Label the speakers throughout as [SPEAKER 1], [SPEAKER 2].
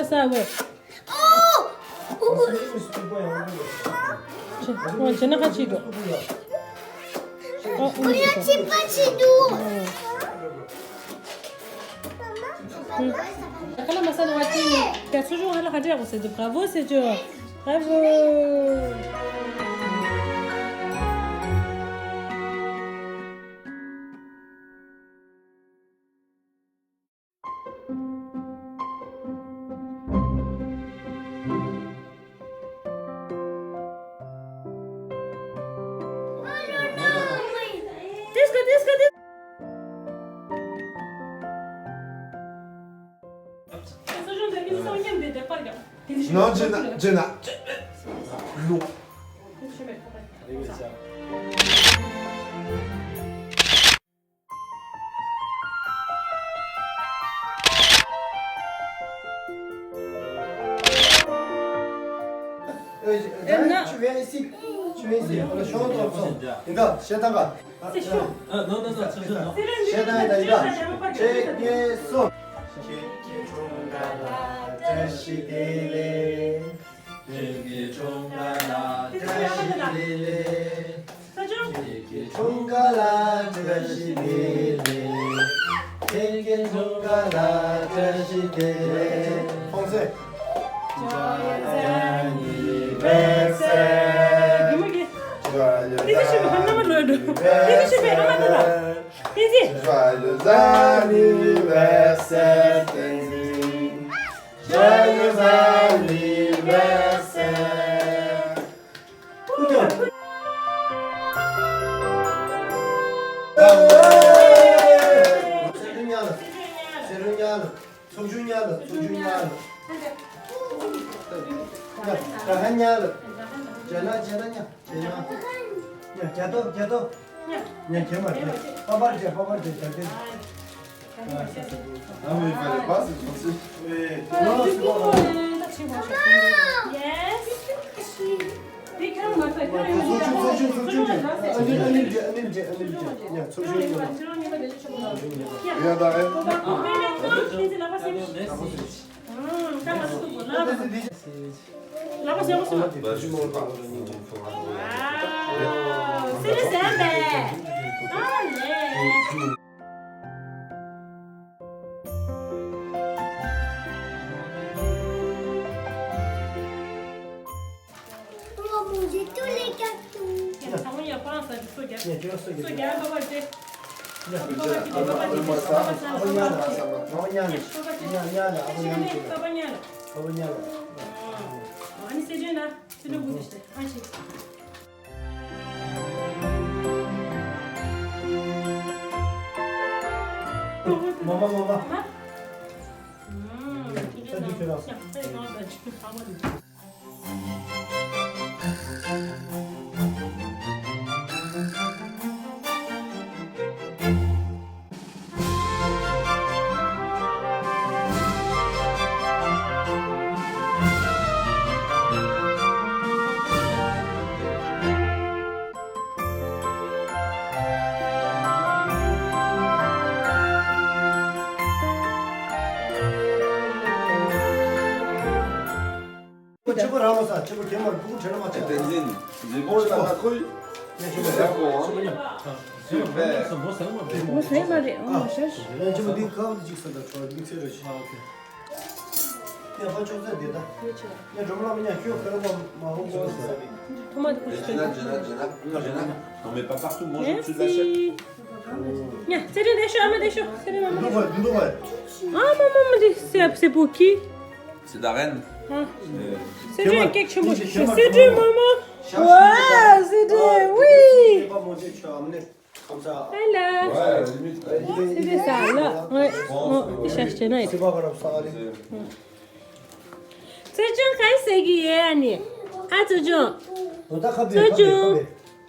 [SPEAKER 1] ça, ouais. Je n'ai pas chido. Oh,
[SPEAKER 2] On y a pas chido.
[SPEAKER 1] Kala masana watini. T'as toujours à la radio, c'est de bravo, c'est dur. Bravo. Disco, disco, disco.
[SPEAKER 3] Non, Jenna. Non.
[SPEAKER 4] Tu viens ici. Tu viens ici. On est chaud ensemble. Les gars, Shadanga.
[SPEAKER 1] C'est chaud.
[SPEAKER 5] Non, non, non, c'est non.
[SPEAKER 4] Shadanga, les gars. Check yes, son. 총가라 자시들레 되게 총가라 자시들레 français
[SPEAKER 3] Joyeux anniversaire, Kenzie. Joyeux anniversaire.
[SPEAKER 4] 세르냐는 소중냐는 한냐는 제나냐 야 야도 야 개말 빠바르제
[SPEAKER 3] Ah oui, il fallait pas, c'est gentil.
[SPEAKER 4] non c'est bon
[SPEAKER 1] Yes.
[SPEAKER 3] Viens d'arrêt. Bah, je m'en parle.
[SPEAKER 1] C'est le Zambé. Allez.
[SPEAKER 2] On va manger tous les gâteaux.
[SPEAKER 3] Donne-moi ça.
[SPEAKER 4] Mama Ça différence. 집을 하고서 집을 개만 누구 저런 맞지?
[SPEAKER 3] Tenzin, c'est bon la patrouille? C'est bon, hein? Super.
[SPEAKER 1] Você é Maria?
[SPEAKER 4] 집을 네 가운데 직선다. 저 믹서를 시. 아 오케이. 야 한쪽 돼 되다. 야 좀만 그냥 휴 그러고 막 하고 있어.
[SPEAKER 1] Tomate
[SPEAKER 3] Jenna. On met pas partout, mange au-dessus de l'assiette.
[SPEAKER 1] Merci. C'est des choux, c'est des mamans.
[SPEAKER 4] 누가 봐.
[SPEAKER 1] Ah, maman me dit, c'est pour qui?
[SPEAKER 3] C'est d'Arène.
[SPEAKER 1] C'est du quelque chose. C'est du maman. Ouais, c'est du, oui.
[SPEAKER 4] 감사.
[SPEAKER 1] Voilà.
[SPEAKER 3] Ouais, à la limite.
[SPEAKER 1] C'est ça, là. Ouais. Il cherche Jenna.
[SPEAKER 4] 대박을 싸가리.
[SPEAKER 1] C'est du c'est Annie. Ah, c'est du.
[SPEAKER 4] 너다 카베.
[SPEAKER 1] C'est du.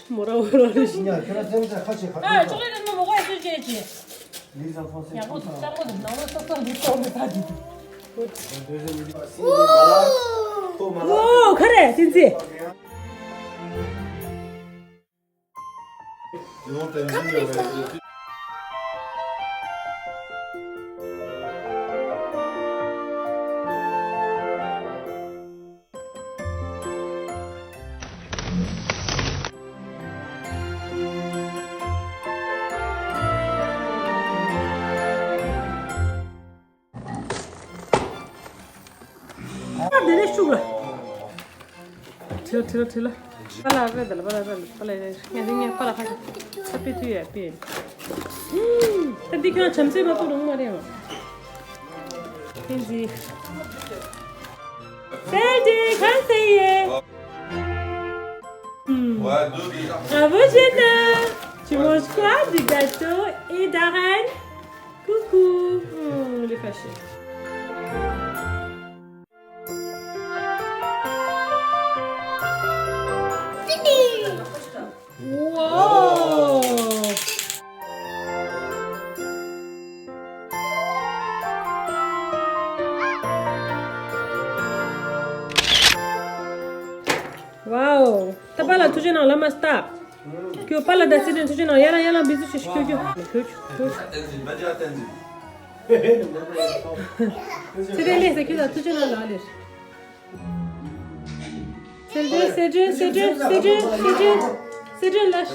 [SPEAKER 1] 뭐라 그러지?
[SPEAKER 4] 야, 걔랑 때문에 같이 가.
[SPEAKER 1] 아, 초콜릿 먹어야 되지.
[SPEAKER 4] 리사 폰세.
[SPEAKER 1] 야, 뭐 딴 거는 너무 썩썩 늦게 사지.
[SPEAKER 4] 또 말아.
[SPEAKER 1] 오, 그래, 진짜.
[SPEAKER 3] Sinon, Tenzin, il y aurait...
[SPEAKER 1] Guarda, le asciuga. Tira. Pala, vedala. Niente, pala faccia. Sappi tu è pieno. E di che non c'è sempre tu non muore. Quindi. Senti, conseiller.
[SPEAKER 3] Ouais, deux déjà.
[SPEAKER 1] À vous, Jenna. Tu manges quoi? Du gâteau et d'arène? Coucou. Il est fâché. Wow! Wow! Tabala tuje na lama stop. Kyo pala da sidin tuje na yana bizu shi kyo.
[SPEAKER 3] Tenzin, va dire à Tenzin.
[SPEAKER 1] Sidin le se kyo tuje na lalir. Sidin lash.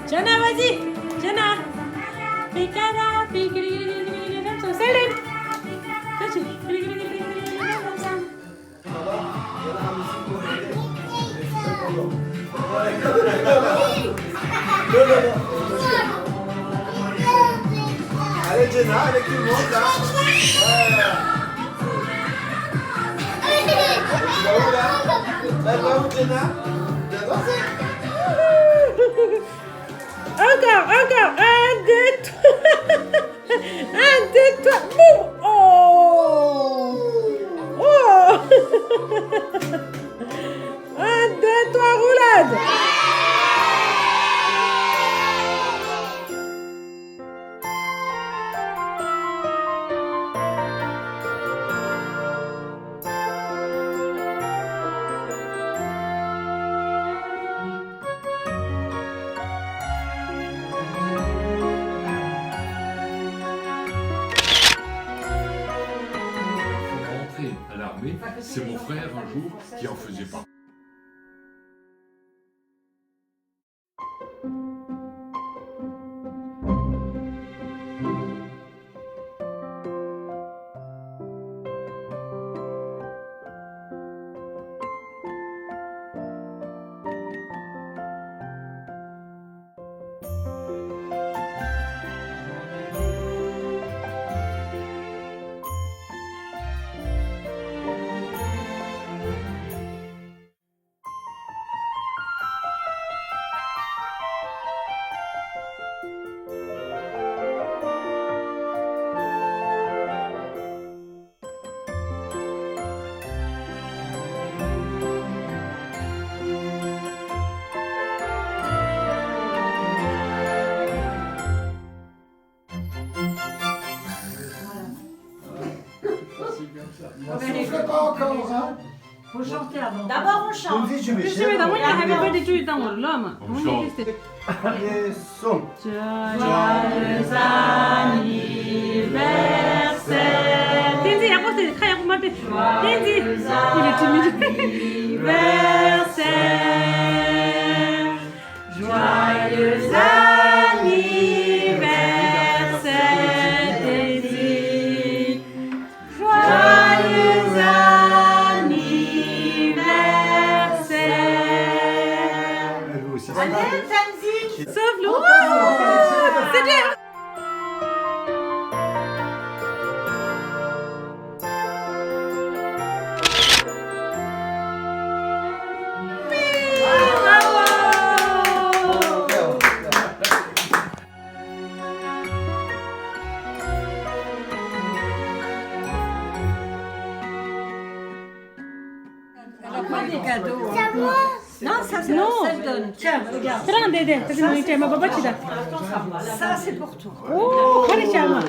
[SPEAKER 1] Jenna, vas-y. Jenna. Picada, Céline.
[SPEAKER 3] Allez, Jenna, avec tout le monde là. Tu vas où là? Elle va où, Jenna?
[SPEAKER 1] Encore. 1, 2, 3. 1, 2, 3. Boum. Oh. 1, 2, 3, roulade.
[SPEAKER 5] Rentrer à l'armée, c'est mon frère un jour qui en faisait partie.
[SPEAKER 6] Faut chanter avant.
[SPEAKER 7] D'abord on chante.
[SPEAKER 1] Je vais d'abord il y a happy birthday to you dans l'homme.
[SPEAKER 5] On chante.
[SPEAKER 1] Joyeux anniversaire. Tinzi, après c'est très remonté. Tinzi, il est timide. Anniversaire. Joyeux anniversaire, Tinzi. Joyeux anniversaire.
[SPEAKER 7] Allez, Tanzi.
[SPEAKER 1] Sauf le. C'est bien.
[SPEAKER 6] pas des cadeaux.
[SPEAKER 2] C'est à moi.
[SPEAKER 6] Non, ça c'est
[SPEAKER 1] Non.
[SPEAKER 6] ça le donne. Tiens, regarde.
[SPEAKER 1] Prends Dédé, t'as dit tiens ma baba tida.
[SPEAKER 6] Ça c'est pour toi.
[SPEAKER 1] Oh, allez chama.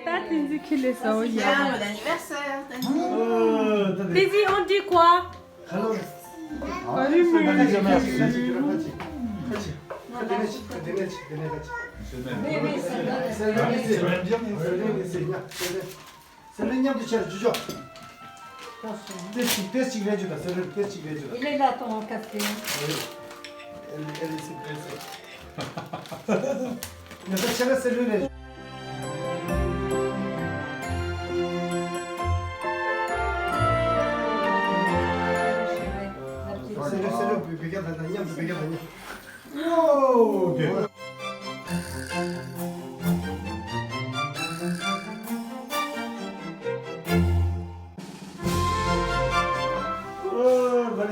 [SPEAKER 1] T'as dit qu'il est ça oui.
[SPEAKER 7] L'anniversaire.
[SPEAKER 1] Dédé, on dit quoi?
[SPEAKER 4] Alors,
[SPEAKER 1] Allez,
[SPEAKER 6] Il est là ton café.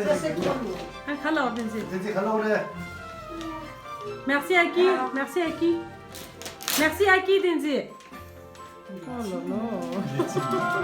[SPEAKER 6] Ça c'est trop lourd.
[SPEAKER 1] alors Dédé. Merci à qui? Merci à qui? Merci à qui Dédé? Oh là là.